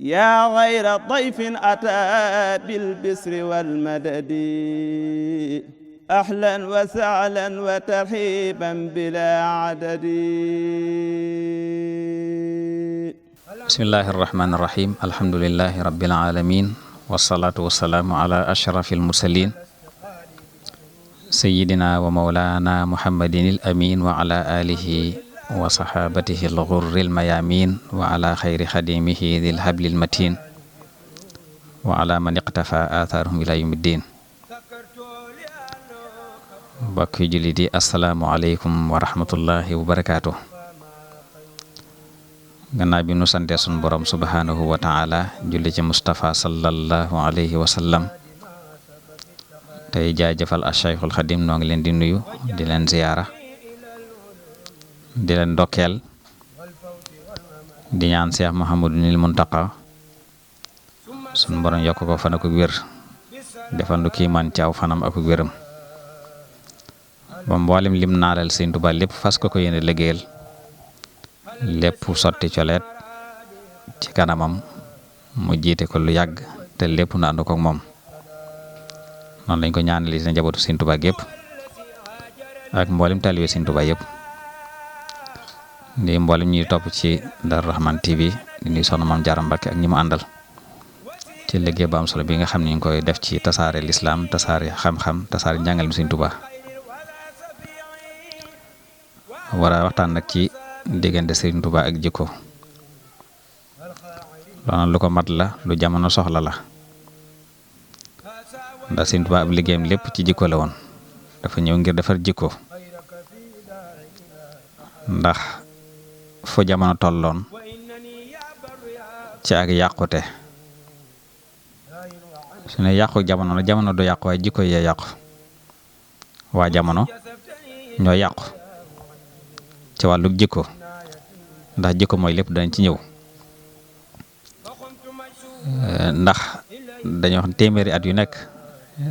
yaa xayra dayfin ataa bil bisri wal madadi ahlan wa sahlan wa tarhiban bilaa adadi. bismillahi irrahmani irrahim alhamdulilahi rabbil alamin wasalaatu wasalaamu ala ashrafil mursalin sayidina wa mawlana muhammadin il amin wa ala alihi wa saxaabatihi al-ghurril mayamin wa ala xayri xadimihi dil hablil matin wa ala man iqtafa athaarahum ila yawmiddin. mbokki jullit yi assalaamu aleykum wa rahmatullahi wa barakaatu. gannaaw bi nu sante sun borom subhanahu wa taala julli ci Mustafa sallallahu alayhi wa sallam tey jaajëfal Cheikhul Xadim noo ngi leen di nuyu di leen ziyaara di leen ndokkeel di ñaan Cheikh Mouhamadunil Muntaqa sun borom yokk ko fan ak wér defal nu kiimaan ci aw fanam ak wéram ba mboolem lim naalal Sëñ Tuubaa lépp fas ko yéene liggéeyal lépp sotti coleet ci kanamam mu jiite ko lu yàgg te lépp nu ànd ko ak moom noonu lañ ko ñaanali sa njabootu Sëñ Tuubaa gépp ak mboolem taalibe Sëñ Tuubaa yëpp di mboolem ñuy topp ci Darou Rahman TV di nuyu soxna Maam Jaara Mbàkke ak ñi mu àndal ci liggéey bu am solo bi nga xam ne ñu ngi koy def ci tasaare lislaam tasaare xam-xam tasaare njàngal mi Sëñ Tuubaa war a waxtaan nag ci diggante Sëñ Tuubaa ak jikko loolu lu ko mat la lu jamono soxla la ndax Sëñ Tuubaa ab liggéeyam lépp ci jikko la woon dafa ñëw ngir defar jikko ndax fu jamono tolloon ci ak yàqute su ne yàqu jamono du yàqu waaye jikko yee yàqu waa jamono ñoo yàqu ci wàllu jikko ndax jikko mooy lépp dañ ci ñëw ndax dañoo xam téeméeri at yu nekk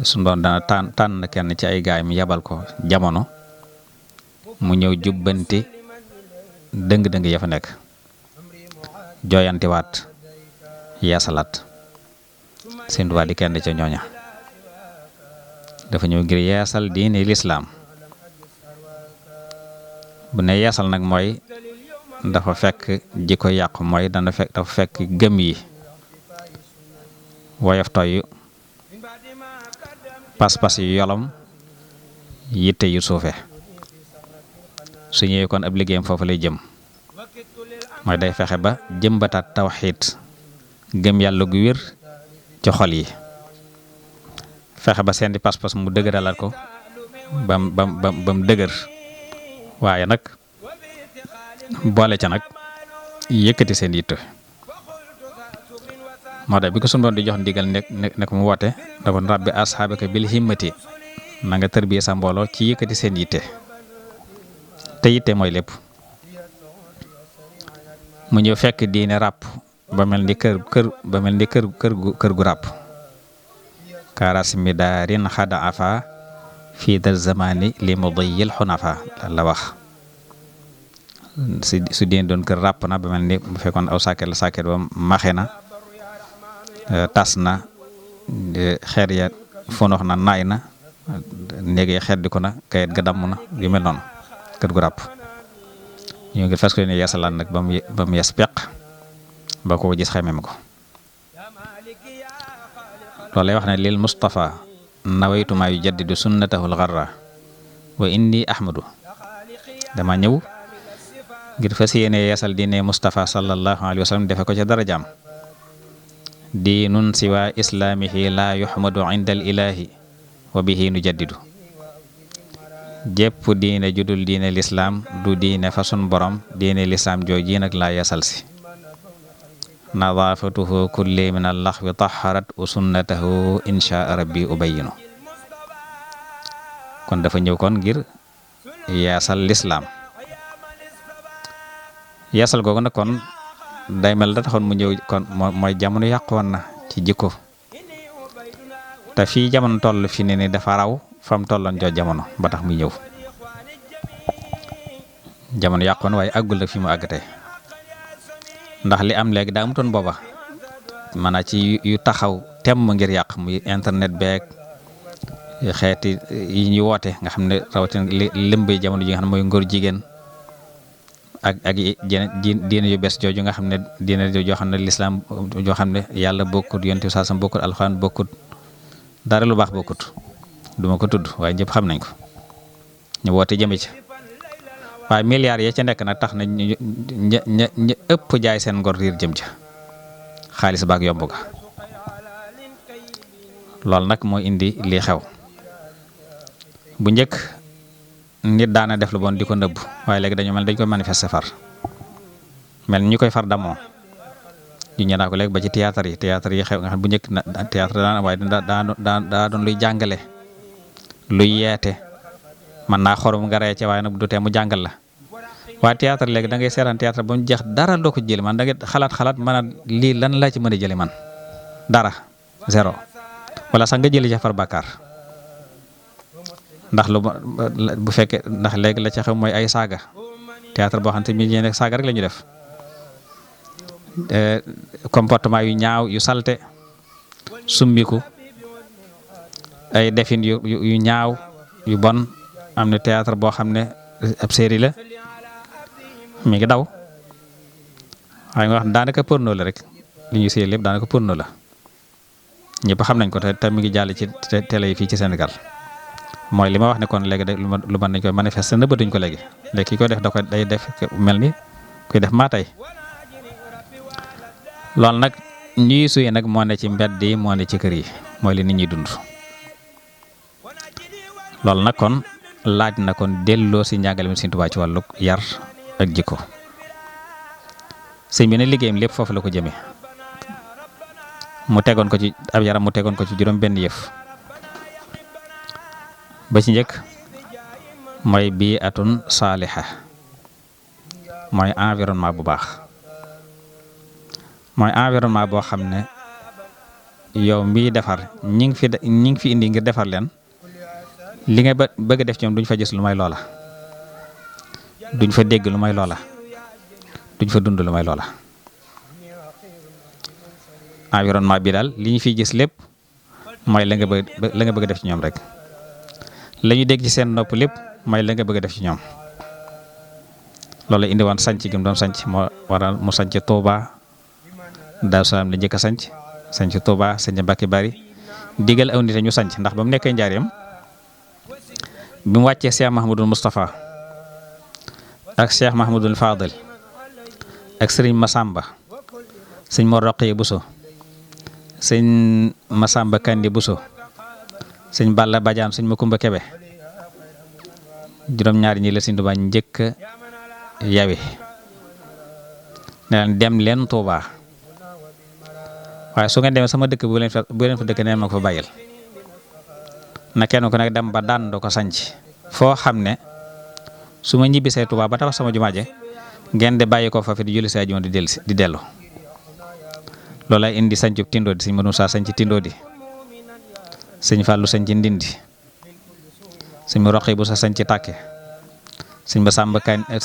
su doon dana tànn kenn ci ay gaay mi yabal ko jamono mu ñëw jubbanti dëng-dëng ya fa nekk jooyantiwaat yeesalaat Sëñ Tuubaa di kenn ca ñooña dafa ñëw ngir yeesal diine lislaam bu ne yeesal nag mooy dafa fekk jikko yàqu mooy dafa fekk gëm yi woyof toy pas-pas yu yolom yitte yu suufe su ñëwee kon ab liggéeyam foofu lay jëm mooy day fexe ba jëmbataat tawxiid gëm yàlla gu wér ci xol yi fexe ba seen di pas-pas mu dëgëralaat ko bam dëgër waaye nag boole ca nag yëkkati seen yitte moo tax bi ko sunu Boroom di jox ndigal nekk mu woote da ko rabbi asxaabaka bil himmati na nga tërbiye sa mbooloo ci yëkkati seen yitte te yitte mooy lépp mu ñëw fekk diine ràpp ba mel ni kër gu ràpp kaaras mi daarin xada afa fii dal zamani li mudiyil xunafa la wax su diine doon kër ràpp na ba mel ni bu fekkoon aw sàkket la sàkket ba maxe na tas na xeer ya fonox na naay na néeg ya xeet di ko na kayit ga damm na yu mel noonu kër gu ràpp ñu ngi fas ko ne yeesalaan nag ba mu yes peq ba ko gis xamem ko loolu lay wax ne lil Mustafa nawaytu maa yujaddidu sunnatahul gharra wa inni ahmadu dama ñëw ngir fas yéene yeesal diine Mustafa sallallahu alayhi wa sallam defe ko ca darajaam diinun siwa islaamihi la yuhmadu inda al ilahi wa bihi nujaddidu jépp diine judul diine lislaam du diine fa sun borom diine lislaam jooji nag laa yeesal si nadaafatuhu kulli min allaxwi taharat wa sunnatahu insha rabbi ubayinu kon dafa ñëw kon ngir yeesal lislaam yeesal googu nag kon day mel da taxoon mu ñëw kon mooy jamono yàqoon na ci jikko te fii jamono toll fi ne ni dafa raw fam tolloon joo jamono ba tax muy ñëw jamono yàqoon waaye àggul nag fi mu àgg tey ndax li am léegi daa amutoon booba maanaam ci yu taxaw temm ngir yàq muy internet beeg xeeti yi ñuy woote nga xam ne rawatina lëmbay jamono ji nga xam ne mooy ngóor jigéen ak diine yu bees jooju nga xam ne diine joo xam ne lislaam joo xam ne yàlla bokkut yonent bi saasam bokkut alxuraan bokkut dara lu baax bokkut duma ko tudd waaye ñëpp xam nañ ko ñu woote jëme ci waaye milliards ya ca nekk nag tax na ñu ëpp jaay seen ngor riir jëm ca xaalis baak yomb ga loolu nag moo indi lii xew bu njëkk nit daana def lu bon di ko nëbb waaye léegi dañu mel dañ koy manifester far mel ñu koy far damoo ñu ñëw naa ko léegi ba ci théâtre yi xew nga xam bu njëkk na théâtre daan waaye daa doon luy jàngale luy yeete man naa xorom nga rey ca waaye nag du tee mu jàngal la waaye théâtre léegi da ngay seetaan théâtre ba mu jeex dara doo ko jëli man da ngay xalaat mën a lii lan laa ci mën a jëli man dara zéro wala sax nga jëli ca far bàkkaar ndax bu fekkee ndax léegi la ca xew mooy ay saaga théâtre boo xam te mi nekk saaga rek la ñu def comportement yu ñaaw yu salte summiku ay defin yu ñaaw yu bon am na théâtre boo xam ne ab série la mi ngi daw waaye nga wax daanaka porno la rek li ñuy séy lépp daanaka porno la ñëpp xam nañ ko te mi ngi jàll ci télé yi fii ci Sénégal mooy li ma wax ne kon léegi lu mën nañ koy manifester na bëtuñ ko léegi ki koy def da koy day def mel ni kuy def maa tey loolu nag ñuy suy nag moo ne ci mbedd yi moo ne ci kër yi mooy li nit ñi dund loolu nag kon laaj na kon delloo si njàngale mi Sëñ Tuubaa ci wàllu yar ak jikko sëñ bi ne liggéeyam lépp foofu la ko jëmee mu tegoon ko ci ab yaram mu tegoon ko ci juróom benn yëf ba ci njëkk mooy bii atun saaliha mooy environnement bu baax mooy environnement boo xam ne yow mbii defar ñi ngi fi indi ngir defar leen li nga bëgg a def ci ñoom duñ fa gis lu may loola duñ fa dégg lu may loola duñ fa dund lu may loola environnement bi daal li ñu fiy gis lépp mooy la nga bëgg a def ci ñoom rek la ñu dégg ci seen nopp lépp mooy la nga bëgg a def ci ñoom loolu indi woon sanc gi mu doon sanc moo waral mu sanc Touba Daaru Salaam la njëkk a sanc Touba sanc Mbàkke Bari digal aw nit ñu sanc ndax ba mu nekkee njaareem bi mu wàccee Cheikh Mahamadul Moustapha ak Cheikh Mahamadul Fadil ak sëriñ Masamba sëñ Mor Roqiya Buso sëñ Masamba Kandi Buso sëñ Balla Badiane sëñ Makumba Kebe juróom-ñaari ñi la Sëñ Tuubaa njëkk yawe ne leen dem leen Tuubaa waaye su ngeen demee sama dëkk bu leen fa dëkk neen ma ko fa bàyyil na kenn ku nekk dem ba daan do ko sanc foo xam ne su ma ñibbisee Tuubaa ba tabax sama jumaa je ngeen de bàyyi ko fa fi di julli saa juma di dellu loolu lay indi sancub Tindoodi sëñ Manu Saa sanc Tindoodi sëñ Fàllu sanc Ndindi sëñ ma Roqi bu sa sanc Tàkke sëñ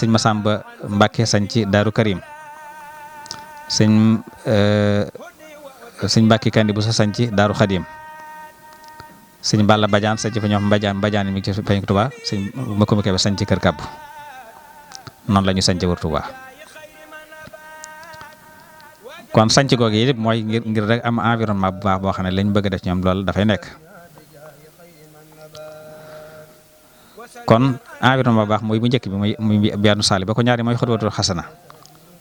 Masamba Mbàkke sanc Daaru Karim sëñ Mbàkke Kandi bu sa sanc Daaru Xadim sëñ Balla Badiane sanc fa ñoom Badiane mi ngi ci fañ Tuubaa sëñ Makumba Kebe sanc Kër Kàbb noonu la ñu sanc wër Tuubaa kon sanc googu yi yëpp mooy ngir rek am environnement bu baax boo xam ne lañ bëgg a def ñoom loolu dafay nekk kon environnement bu baax mooy bu njëkk bi muy benn saali ba ko ñaari mooy xudwatul xasana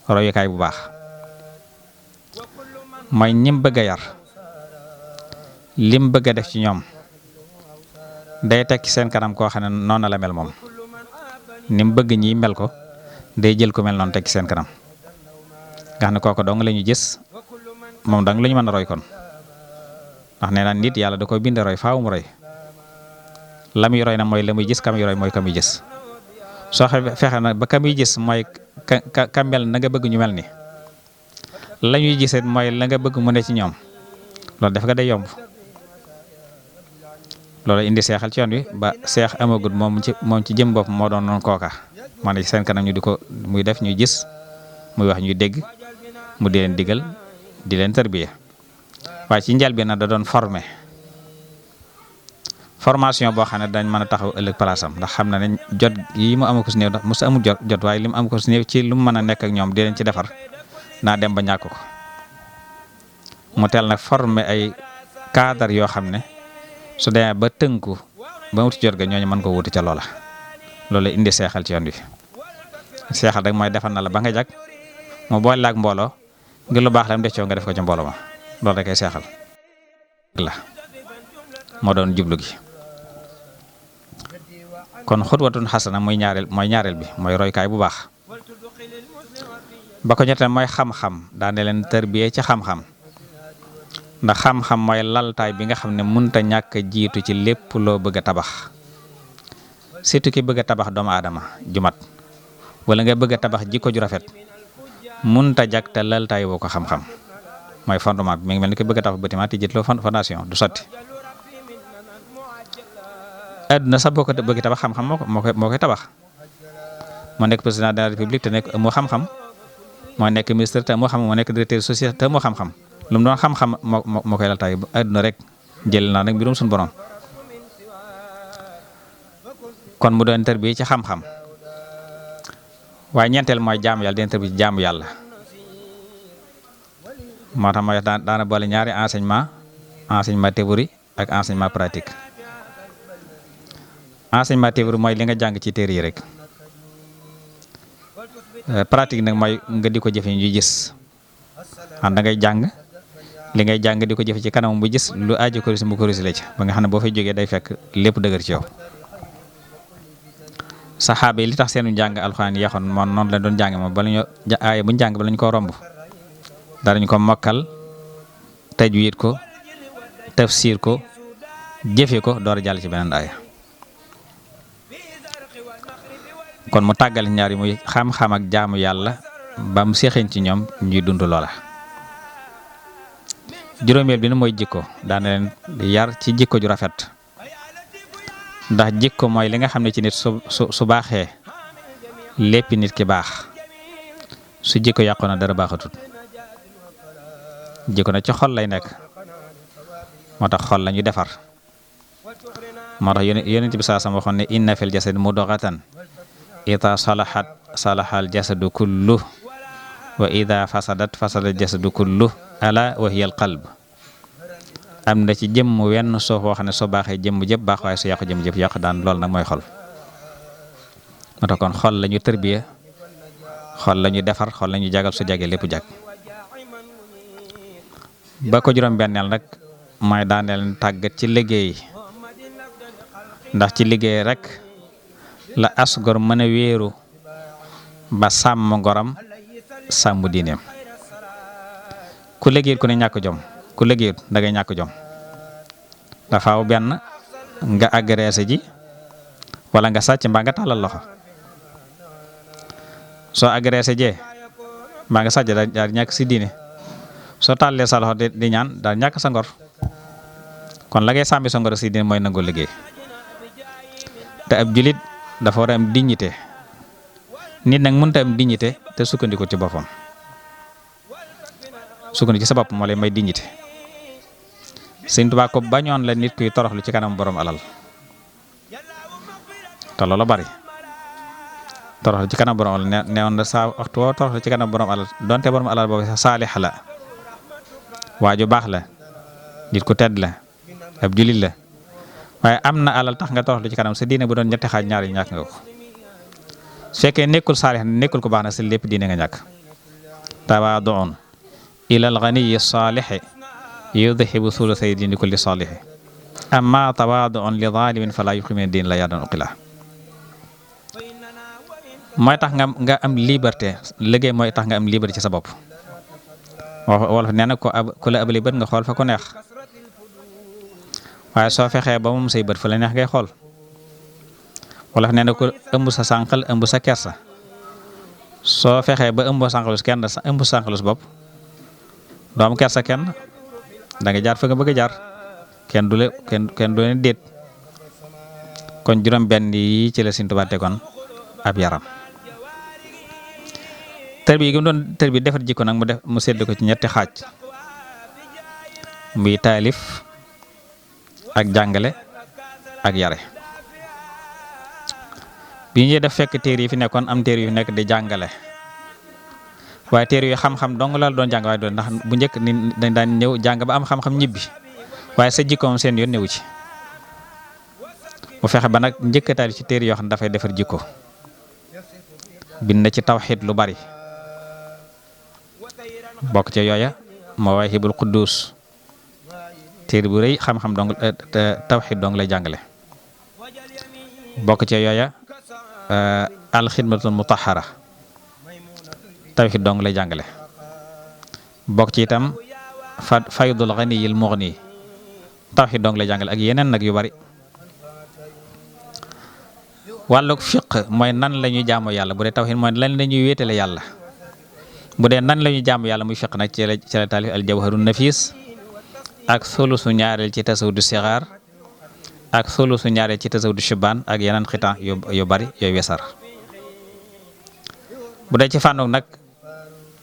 royukaay bu baax mooy ñim bëgg a yar lim bëgg a def ci ñoom day teg ci seen kanam koo xam ne noonu la mel moom ni mu bëgg ñi mel ko day jël ko mel noonu teg ci seen kanam nga xam ne kooku dong la ñu gis moom dong la ñu mën a roy kon ndax nee naa nit yàlla da koy bind roy faaw mu roy la muy roy na mooy la muy gis ka muy roy mooy ka muy gis soo fexe na ba ka muy gis mooy ka mel na nga bëgg ñu mel ni la ñuy gisee mooy la nga bëgg mu ne ci ñoom loolu def nga day yomb loolu indi seexal ci yoon wi ba seex amagut moom ci jëm bopp moo doon noonu kooka moo ne ci seen kanam ñu di ko muy def ñuy gis muy wax ñuy dégg mu di leen digal di leen tarbiya waaye ci njëlbéen na da doon formation boo xam ne dañ mën a taxaw ëllëg place am ndax xam na ne jot yi mu amu ko si néew ndax mosu amul jot waaye li mu am ko si néew ci lu mu mën a nekk ak ñoom di leen ci defar naa dem ba ñàkk ko mu teel nag former ay cadre yoo xam ne su demee ba tënku ba wuti jot ga ñooñu mën ko wuti ca loola loolu indi seexal ci yoon wi seexal rek mooy defal na la ba nga jag mu boole la ak mbooloo ngir lu baax la mu def ci nga def ko ci mbooloo ma loolu rek ay seexal la moo doon jublu gi. kon xutwatun xasana mooy ñaareel bi mooy roykaay bu baax ba ko ñetteel mooy xam-xam daane leen tërbiyee ci xam-xam ndax xam-xam mooy laltaay bi nga xam ne mënta ñàkk jiitu ci lépp loo bëgg a tabax surtout ki bëgg a tabax doomu aadama jumat wala nga bëgg a tabax jikko ju rafet mënta jag te laltaay woo ko xam-xam mooy fondement bi mi ngi mel ni ki bëgg a tabax bâtiment te jiitloo fondation du sotti. àdduna sax boo ko bëgg tabax xam-xam moo koy tabax moo nekk président de la république te nekk moo xam-xam moo nekk ministre te moo xam moo nekk directeur société te moo xam-xam lu mu doon xam-xam moo koy laltaay àdduna rek jël naa nag mbirum suñu borom kon mu doon tërbi ci xam-xam waaye ñeenteel mooy jaamu yàlla den tërbi ci jaamu yàlla moo tax mooy daana boole ñaari enseignement théorie ak enseignement pratique. enseignement théorie mooy li nga jàng ci téere yi rek pratique nag mooy nga di ko jëfe ñu gis da ngay jàng li ngay jàng di ko jëfe ci kanam bu gis lu aajo korisi mu korisi la ci ba nga xam ne boo fay jógee day fekk lépp dëgër ci yow. saxaaba yi li tax seenu jàng alxuraan yeexoon moom noonu la doon jàng moom bala ñu aaya bu ñu jàng bala ñu ko romb darañ ko mokkal tajwiid ko tafsir ko jëfe ko door a jàll ci beneen aaya kon mu tàggal ñaar yi muy xam-xam ak jaamu yàlla ba mu seexeñ ci ñoom ñuy dund loola. juróomeel bi nu mooy jikko daana leen yar ci jikko ju rafet ndax jikko mooy li nga xam ne ci nit su baaxee léppi nit ki baax su jikko yàqu na dara baaxatut jikko na ci xol lay nekk moo tax xol la ñu defar moo tax yonent bi saa sama waxoon ne inna fil jasadi mudghatan ida salahat salahal jasadu kullu wa ida fasadat fasada jasadu kullu ala wa hiya al qalb am na ci jëmm wenn soo woo xam ne soo baaxee jëmm jëpp baax waaye su yàqu jëmm jëpp yàqu daan loolu nag mooy xol moo tax kon xol la ñu tërbiya xol la ñu defar xol la ñu jagal su jagee lépp jag ba ko juróom-benneel nag mooy daaneel tàggat ci liggéey ndax ci liggéey rek la asgor mën a wéeru ba sàmm ngoram sàmm diineem ku liggéeyut ku ne ñàkk jom ku liggéeyut da ngay ñàkk jom dafaaw benn nga agressé ji wala nga sàcc mbaa nga tàllal loxo soo agressé jee mbaa nga sàcc daal ñàkk si diine soo tàllee sa loxo di ñaan daal ñàkk sa ngor kon la ngay sàmmi sa ngor si diine mooy nangoo liggéey te ab julit dafa war a am dignité nit nag mënut a am dignité te sukkandiku ci boppam sukkandiku ci sa bopp moo lay may dignité Sëñ Tuubaa ko bañoon la nit kuy toroxlu ci kanam borom alal te loolu bari toroxlu ci kanam borom alal neewoon na saa waxtu woo toroxlu ci kanam borom alal donte borom alal boobu sax saalix la waaju baax la nit ku tedd la ab julit la waaye am na alal tax nga toroxlu ci kanam sa diine bu doon ñetti xaaj ñaar yi ñàkk nga ko su fekkee nekkul saalix nekkul ko baax na sa lépp diine nga ñàkk tawaaduun ilal ganiyi saalixi yudhibu sulusay diini kulli saalixi amma tawaaduun li zaalimin falaa yuqimi diin la yaadan uqila mooy tax nga am liberté liggéey mooy tax nga am liberté ci sa bopp wolof nee na ku la abali bët nga xool fa ko neex waaye soo fexee ba moom say bët fa la neex ngay xool wolof nee na ku ëmb sa sànqal ëmb sa kersa soo fexee ba ëmb sànqalus kenn ëmb sànqalus bopp doo am kersa kenn da nga jaar fa nga bëgg a jaar kenn du leen déet kon juróom benn yi ci la Sëñ Tuubaa tegoon ab yaram tër bi gi mu doon tër bi defar jikko nag mu sédd ko ci ñetti xaaj muy taalif ak jàngale ak yare. bi ñuy def fekk téere yi fi nekkoon am téere yu fi nekk di jàngale waaye téere yu xam-xam dong la doon jàng waaye doon ndax bu njëkk ni dañ daan ñëw jàng ba am xam-xam ñibbi waaye sa jikkoom seen yoon newu ci. mu fexe ba nag njëkk taalif ci téere yoo xam ne dafay defar jikko bind na ci tawxiid lu bari bokk ci yooya Mawaahibul Quddus téere bu rëy xam-xam dong tawxiid dong lay jàngale. bokk ci yooya alxidmatul mutahara tawxiid dong lay jàngale. bokk ci itam faydul ganiyil mughni tawxiid dong lay jàngale ak yeneen nag yu bari. wàllug fiq mooy nan la ñuy jaamu yàlla bu dee tawxiid mooy lan la ñuy wéetale yàlla bu dee nan la ñuy jaamu yàlla muy fiq nag ci la taalif al jawharun nafis ak sulusu ñaareel ci tasawudu sixaar ak sulusu ñaareel ci tasawudu shubaan ak yeneen xitaan yu bari yooyu wesar. bu dee ci fànnu nag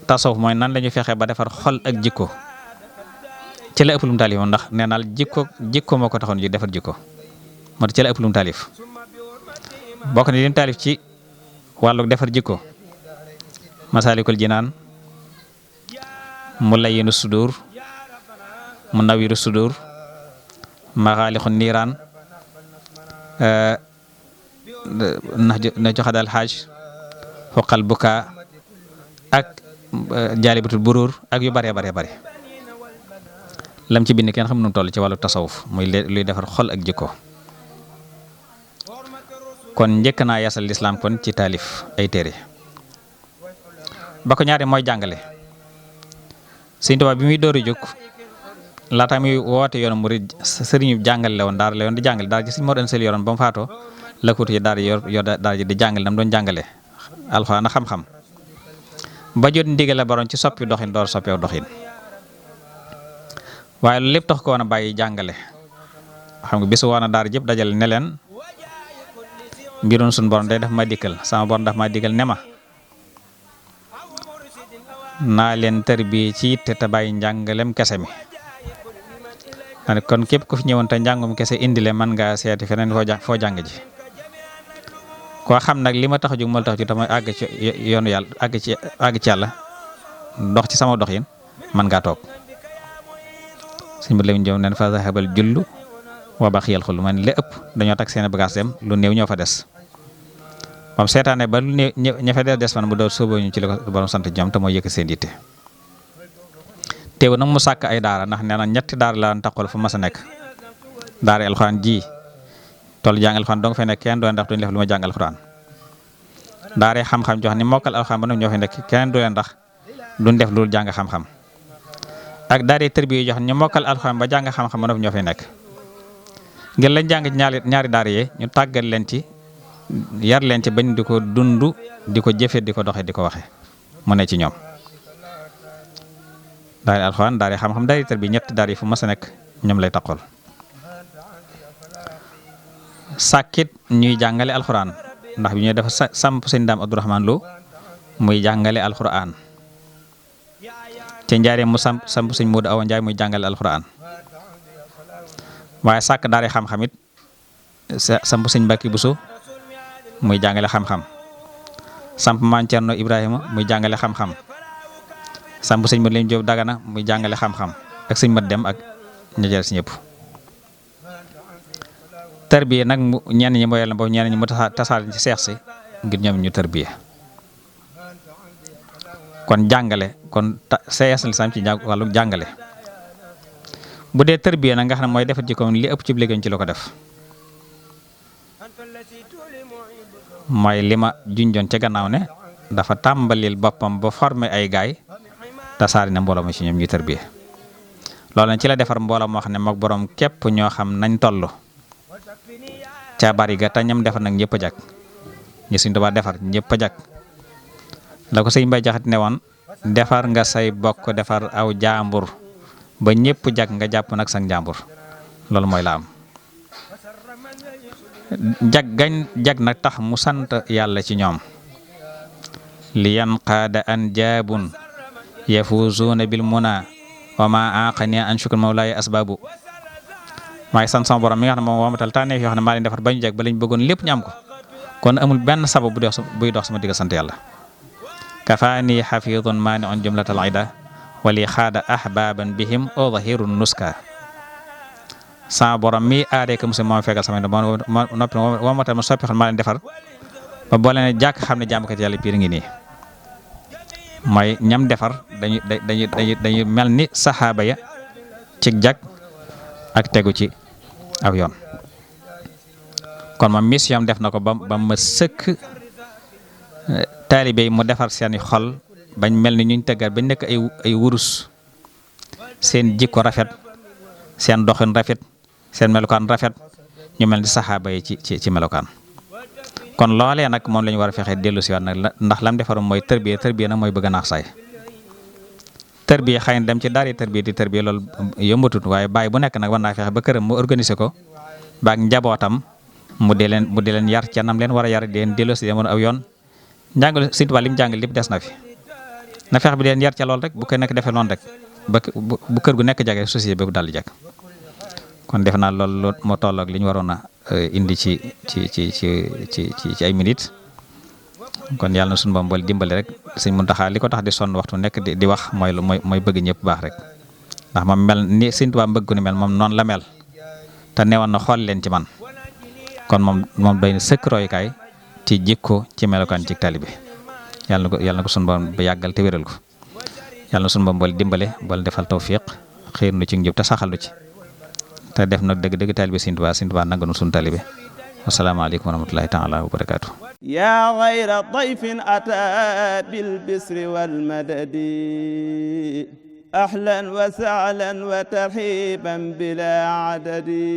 tasawuf mooy nan la ñuy fexe ba defar xol ak jikko ci la ëpp lu mu taalif ndax nee naal jikko moo ko taxoon ji defar jikko moo tax ci la ëpp lu mu taalif. bokk ni lim taalif ci wàllu defar jikko Masaalikul Jinaan Mulayyinu Sudur Munawwiru Sudur Maxaalixu Niiraan na joxadal xaaj Xuqal Bukaa ak Jaalibatul Buruur ak yu bare bare bare lam ci bind kenn xam nu mu toll ci wàllu tasawuf muy luy defar xol ak jikko. kon njëkk naa yasal lislaam kon ci taalif ay téere ba ko ñaari mooy jàngale. Sëñ Tuubaa bi muy dóori jóg laata muy woote yoonu murid sëriñu jàngale la woon di jàngale daara ji Sëñ Mor Anta Sali yoroon ba mu faatoo la ko tuddee daara yor daara ji di jàngale nam doon jàngale alxuraan ak xam-xam ba jot ndigal la baroon ci soppi doxin door soppeew doxin waaye loolu lépp tax ko woon a bàyyi jàngale. xam nga bisu woon a daara jëpp dajale ne leen mbirum suñu borom day daf ma dikkal sama borom daf ma dikkal ne ma naa leen tërbiye ci yitte te bàyyi njàngalem kese mi. kon képp ku fi ñëwoon te njàngum kese indile man ngaa seeti feneen foo jàng ji koo xam nag li ma tax a jóg moo tax a jóg te mooy àgg ci yoonu yàlla àgg ci yàlla dox ci sama doxin man ngaa toog. suñ bët lañu jëm neen fa zahabal jullu wa baqiyal xul man li ëpp dañoo tak seen bagage dem lu néew ñoo fa des moom seetaane ba lu néew ña fa des fan bu doon sóoboo ñu ci li ko borom sant ñoom te mooy yëkk seen yitte. teew nag mu sàkk ay daara ndax nee na ñetti daara la daan taxawal fu mas a nekk daara alxuraan ji toll jàng alxuraan dong fay nekk kenn doon ndax duñ def lu ma jàng alxuraan. daara xam-xam jox ni mokkal alxuraan ba ñoo fay nekk kenn du leen ndax duñ def lu jàng xam-xam ak daara tërbiya jox ñu mokkal alxuraan ba jàng xam-xam ba ñoo fay nekk. ngir lañ jàng ñaari daara yee ñu tàggat leen ci yar leen ci bañ di ko dund di ko jëfe di ko doxe di ko waxe mu ne ci ñoom. daara alxuraan daara xam-xam daara tërbiya ñetti daara yi fu mas a nekk ñoom lay taxol. sàkkit ñuy jàngale alxuraan ndax bi ñuy dafa samp sëñ Daam Abdourahmane Lo muy jàngale alxuraan ca njaaree mu samp sëñ Moodu Awa Njaay muy jàngale alxuraan. waaye sàkk daara xam-xam it samp sëñ Mbàkke Buso muy jàngale xam-xam samp Maam Cerno Ibrahima muy jàngale xam-xam samp sëñ Mat Lim Jóob Dagana muy jàngale xam-xam ak sëñ Mat Dem ak ña si ñëpp. tarbiya nag mu ñenn ñi mooy la boobu ñenn ñi mu tasaal ci seex si ngir ñoom ñu tarbiya kon jàngale kon seex lislaam ci wàllu jàngale. bu dee tërbiya nag nga xam ne mooy defar ci ko li ëpp ci liggéey ci la ko def mooy li ma junjoon ca gannaaw ne dafa tàmbalil boppam ba formé ay gaay tasaari na mbooloo mi ci ñoom ñu tërbiya loolu nag ci la defar mbooloo moo xam ne mook boroom képp ñoo xam nañ toll ca bari ga te ñam defar nag ñëpp a jag ñi Sëñ Tuubaa defar ñëpp a jag la ko sëñ Mbay Jaxate ne woon defar nga say bokk defar aw jaambur ba ñëpp jag nga jàpp nag sang jàmbur loolu mooy la am jag gañ jag nag tax mu sant yàlla ci ñoom li yanqaada an jaabun yafuzuuna bil muna wa ma aqani an shukr mawlaaya asbaabu maay sant sama borom mi nga xam ne moom wamatal tànneef yoo xam ne maa leen defar ba ñu jeg ba lañ bëggoon lépp ñu am ko kon amul benn sabab buy dox sama digg sant yàlla kafaani xafidun maaniun jumlatal ida wali xaada ahbaban bihim o zahiru nuska sama borom mi aaree ko monsieur moom fegal sama noppi wamatal ma soppi xol maa leen defar ba boo leen jàkk xam ne jàmmkat yàlla piir ngi nii mooy ñam defar dañuy mel ni saxaaba ya ci jag ak tegu ci aw yoon kon moom mission def na ko ba ma sëkk taalibe yi mu defar seeni xol bañ mel ni ñuñ tëggat bañ nekk ay wurus seen jikko rafet seen doxin rafet seen melokaan rafet ñu mel ni saxaaba yi ci melokaan kon loolee nag moom la ñu war a fexe dellu si waat nag ndax lam defarum mooy tërbiya nag mooy bëgg a naax saay tërbiya xëy na dem ci daari tërbiya di tërbiya loolu yombatut waaye bàyyi bu nekk nag war naa fexe ba këram mu organiser ko ba ak njabootam mu dee leen yar ca nam leen war a yar di leen dellu si demoon aw yoon njàngale Sëñ Tuubaa lim jàngal lépp des na fi na fexe bi leen yar ca lool rek bu ko nekk defee noonu rek bu kër gu nekk jage société bi daal di jag kon def naa loolu moo tolloog li ñu waroon a indi ci ay minutes kon yàlla na suñu Boroom boole dimbali rek Sëñ Muntaxa li ko tax di sonn waxtu nekk di wax mooy bëgg ñëpp baax rek ndax moom mel ni Sëñ Tuubaa bëgg ku ni mel moom noonu la mel te newoon na xool leen ci man kon moom doy na sëkk royukaay ci jikko ci melokaan ci taalibe yàlla na ko suñu Boroom ba yàggal te wéral ko yàlla na suñu Boroom boole dimbale boole defal tawfiq xiir nu ci njub te saxal nu ci te def nag dëgg taalibe Sëñ Tuubaa nanga nu suñu taalibe asalaamaaleykum wa rahmatullahi taala wa barakaatu yaa xayra dayfin ataa bil bisri wal madadi ahlan wa sahlan wa tarhiban bila adadi